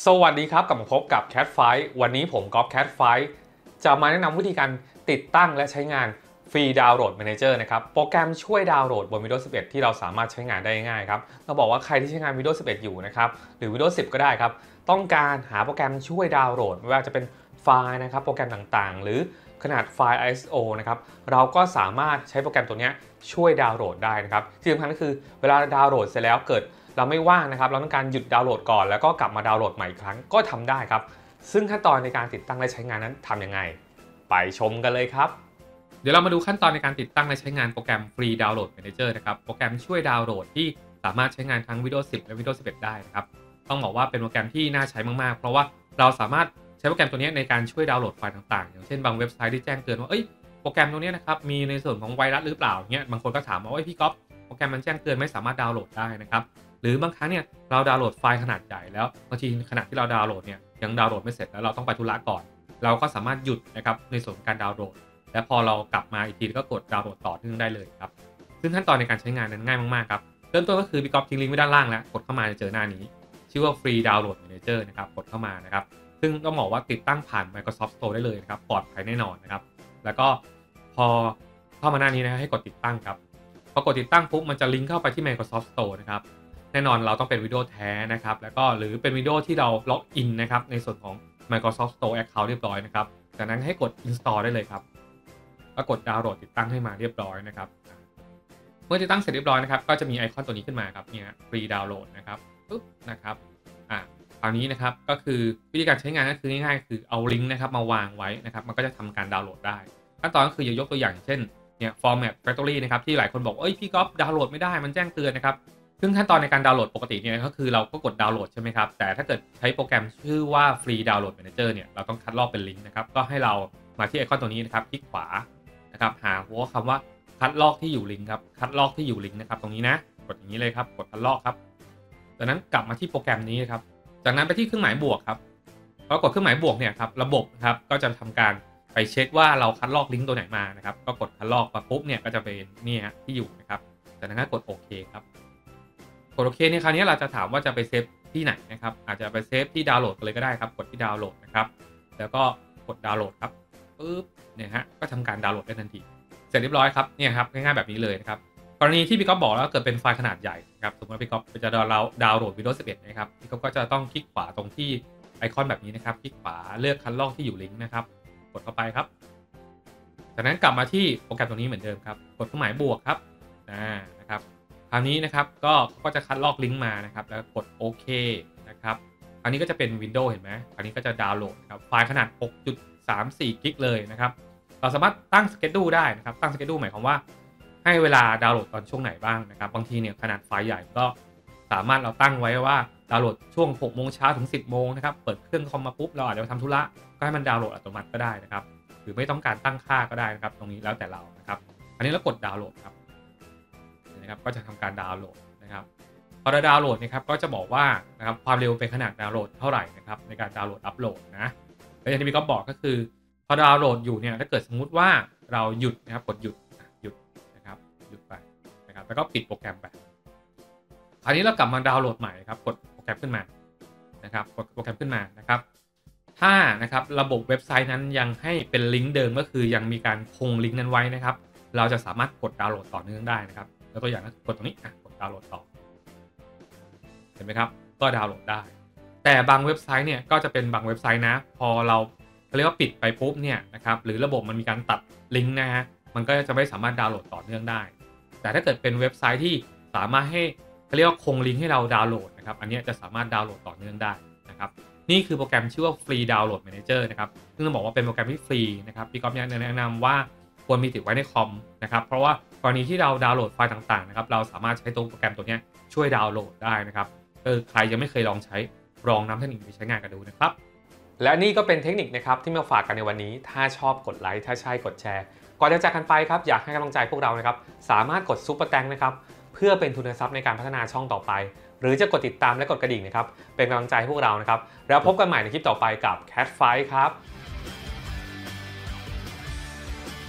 สวัสดีครับกลับมาพบกับ Cat Fight วันนี้ผมก๊อฟ Cat Fight จะมาแนะนำวิธีการติดตั้งและใช้งานฟรีดาวน์โหลด Manager นะครับโปรแกรมช่วยดาวน์โหลดบน Windows 11 ที่เราสามารถใช้งานได้ง่ายครับเราบอกว่าใครที่ใช้งาน Windows 11 อยู่นะครับหรือ Windows 10 ก็ได้ครับต้องการหาโปรแกรมช่วยดาวน์โหลดไม่ว่าจะเป็นไฟล์นะครับโปรแกรมต่างๆหรือขนาดไฟล์ ISO นะครับเราก็สามารถใช้โปรแกรมตัวนี้ช่วยดาวน์โหลดได้นะครับที่สำคัญก็คือเวลาดาวน์โหลดเสร็จแล้วเกิดเราไม่ว่างนะครับเราต้องการหยุดดาวน์โหลดก่อนแล้วก็กลับมาดาวน์โหลดใหม่อีกครั้งก็ทำได้ครับซึ่งขั้นตอนในการติดตั้งและใช้งานนั้นทำยังไงไปชมกันเลยครับเดี๋ยวเรามาดูขั้นตอนในการติดตั้งและใช้งานโปรแกรม Free Download Manager นะครับโปรแกรมช่วยดาวน์โหลดที่สามารถใช้งานทั้ง Windows 10 และ Windows 11 ได้นะครับต้องบอกว่าเป็นโปรแกรมที่น่าใช้มากๆเพราะว่าเราสามารถใช้โปรแกรมตัวนี้ในการช่วยดาวน์โหลดไฟล์ต่างๆอย่างเช่นบางเว็บไซต์ที่แจ้งเตือนว่าโปรแกรมตัวนี้นะครับมีในส่วนของไวรัสหรือเปล่าเงี้ยบางคนก็ถามมาว่าพี่ก๊อฟโปรแกรมมันแจ้งเตือนไม่สามารถดาวน์โหลดได้นะครับหรือบางครั้งเนี่ยเราดาวน์โหลดไฟล์ขนาดใหญ่แล้วบางทีขณะที่เราดาวน์โหลดเนี่ยยังดาวน์โหลดไม่เสร็จแล้วเราต้องไปธุระก่อนเราก็สามารถหยุดนะครับในส่วนของการดาวน์โหลดและพอเรากลับมาอีกทีก็กดดาวน์โหลดต่อเนื่องได้เลยครับซึ่งขั้นตอนในการใช้งานนั้นง่ายมากๆครับเริ่มต้นก็คือพี่ก๊อฟทิ้งลิงก์ไว้ด้านล่างแล้วกดเข้ามาจะเจอหน้านี้ชื่อว่า Free Download Manager นะครับกดเข้ามานะครับซึ่งต้องบอกว่าติดตั้งผ่าน Microsoft Store ได้เลยนะครับปลอดภัยแน่นอนนะครับแล้วก็พอเข้ามาหน้านี้นะให้กดติดตั้งครับพอกดติดตั้งปุ๊บมันจะลิงก์เข้าไปที่ Microsoft Store นะครับแน่นอนเราต้องเป็น Windows แท้นะครับแล้วก็หรือเป็น Windows ที่เราล็อกอินนะครับในส่วนของ Microsoft Store Account เรียบร้อยนะครับจากนั้นให้กด Install ได้เลยครับก็กดดาวน์โหลดติดตั้งให้มาเรียบร้อยนะครับเมื่อติดตั้งเสร็จเรียบร้อยนะครับก็จะมีไอคอนตัวนี้ขึ้นมาครับเนี่ยฟรีดาวน์โหลดนะครับปุ๊บนะครับคราวนี้นะครับก็คือวิธีการใช้งานก็คือง่ายๆคือเอาลิงก์นะครับมาวางไว้นะครับมันก็จะทำการดาวน์โหลดได้ขั้นตอนก็คือยกตัวอย่างเช่นเนี่ย Format Factory นะครับที่หลายคนบอกพี่ก๊อฟดาวน์โหลดไม่ได้มันแจ้งเตือนนะครับซึ่งขั้นตอนในการดาวน์โหลดปกติเนี่ยก็คือเราก็กดดาวน์โหลดใช่ไหมครับแต่ถ้าเกิดใช้โปรแกรมชื่อว่า Free Download Manager เนี่ยเราต้องคัดลอกเป็นลิงก์นะครับก็ให้เรามาที่ไอคอนตัวนี้นะครับคลิกขวานะครับหาหัวคำว่าคัดลอกที่อยู่ลิงก์ครับคัดลอกที่อยู่ลิงก์นะครับตรงนี้นะกดอย่างนี้เลยครับกดคัดลอกครับจากนั้นกลับมาที่โปรแกรมนี้ครับจากนั้นไปที่เครื่องหมายบวกครับพอกดเครื่องหมายบวกเนี่ยครับระบบครับก็จะทำการไปเช็คว่าเราคัดลอกลิงก์ตัวไหนมานะครับก็กดคัดลอกมาปุ๊บเนี่ยก็จะเป็นนี่ฮะที่อยู่นะครับจากนั้นก็กดโอเคครับกดโอเคเนี่ยคราวนี้เราจะถามว่าจะไปเซฟที่ไหนนะครับอาจจะไปเซฟที่ดาวน์โหลดกันเลยก็ได้ครับกดที่ดาวน์โหลดนะครับแล้วก็กดดาวน์โหลดครับปึ๊บเนี่ยฮะก็ทำการดาวน์โหลดได้ทันทีเสร็จเรียบร้อยครับเนี่ยครับง่ายๆแบบนี้เลยนะครับกรณีที่พี่ก๊อฟบอกแล้วเกิดเป็นไฟล์ขนาดใหญ่ครับสมมติว่าพี่ก๊อฟจะดาวน์โหลด Windows 11นะครับพี่ก๊อฟก็จะต้องคลิกขวาตรงที่ไอคอนแบบนี้นะครับคลิกขวาเลือกคัดลอกที่อยู่ลิงก์นะครับกดเข้าไปครับจากนั้นกลับมาที่โปรแกรมตรงนี้เหมือนเดิมครับกดเครื่องหมายบวกครับนะครับคราวนี้นะครับก็จะคัดลอกลิงก์มานะครับแล้วกดโอเคนะครับคราวนี้ก็จะเป็น Windows เห็นไหมคราวนี้ก็จะดาวน์โหลดครับไฟล์ขนาด 6.34 กิกเลยนะครับเราสามารถตั้งสเกจดูได้นะครับตั้งสเกจดูหมายความว่าให้เวลาดาวน์โหลดตอนช่วงไหนบ้างนะครับบางทีเนี่ยขนาดไฟล์ใหญ่ก็สามารถเราตั้งไว้ว่าดาวน์โหลดช่วง 6 โมงเช้าถึง 10 โมงนะครับเปิดเครื่องคอมมาปุ๊บเราอาจจะไปทำธุระก็ให้มันดาวน์โหลดอัตโนมัติก็ได้นะครับหรือไม่ต้องการตั้งค่าก็ได้นะครับตรงนี้แล้วแต่เรานะครับอันนี้เรากดดาวน์โหลดครับนะครับก็จะทำการดาวน์โหลดนะครับพอเราดาวน์โหลดนะครับก็จะบอกว่านะครับความเร็วเป็นขนาดดาวน์โหลดเท่าไหร่นะครับในการดาวน์โหลดอัปโหลดนะและอย่างที่พี่ก็บอกก็คือพอดาวน์โหลดอยู่เนี่ยถ้าเกิดสมมุติว่าเราหยุดนะครับกดหยุดนะครับหยุดไปนะครับแล้วก็ปิดโปรแกรมไปอันนี้เรากลับมาดาวน์โหลดใหม่ครับกดโปรแกรมขึ้นมานะครับกดโปรแกรมขึ้นมานะครับถ้านะครับระบบเว็บไซต์นั้นยังให้เป็นลิงก์เดิมก็คือยังมีการคงลิงก์นั้นไว้นะครับเราจะสามารถกดดาวน์โหลดต่อเนื่องได้นะครับแล้วตัวอย่างกดตรงนี้กดดาวน์โหลดต่อเห็นไหมครับก็ดาวน์โหลดได้แต่บางเว็บไซต์เนี่ยก็จะเป็นบางเว็บไซต์นะพอเราเรียกว่าปิดไปปุ๊บเนี่ยนะครับหรือระบบมันมีการตัดลิงก์นะฮะมันก็จะไม่สามารถดาวน์โหลดต่อเนื่องได้แต่ถ้าเกิดเป็นเว็บไซต์ที่สามารถให้เรียกว่าคงลิงก์ให้เราดาวน์โหลดนะครับอันนี้จะสามารถดาวน์โหลดต่อเนื่องได้นะครับนี่คือโปรแกรมชื่อว่า Free Download Manager นะครับซึ่งต้องบอกว่าเป็นโปรแกรมที่ฟรีนะครับพี่ก๊อฟแนะนำว่าควรมีติดไว้ในคอมนะครับเพราะว่ากรณีที่เราดาวน์โหลดไฟล์ต่างๆนะครับเราสามารถใช้ตัวโปรแกรมตัวนี้ช่วยดาวน์โหลดได้นะครับใครยังไม่เคยลองใช้ลองนำเทคนิคไปใช้งานกันดูนะครับและนี่ก็เป็นเทคนิคนะครับที่มาฝากกันในวันนี้ถ้าชอบกดไลค์ถ้าใช่กดแชร์ก่อนจะจากกันไปครับอยากให้กำลังใจพวกเรานะครับสามารถกดซุปเปอร์แตงนะครับเพื่อเป็นทุนทรัพย์ในการพัฒนาช่องต่อไปหรือจะกดติดตามและกดกระดิ่งนะครับเป็นกำลังใจให้พวกเรานะครับแล้วพบกันใหม่ในคลิปต่อไปกับ Cat Fight ครับ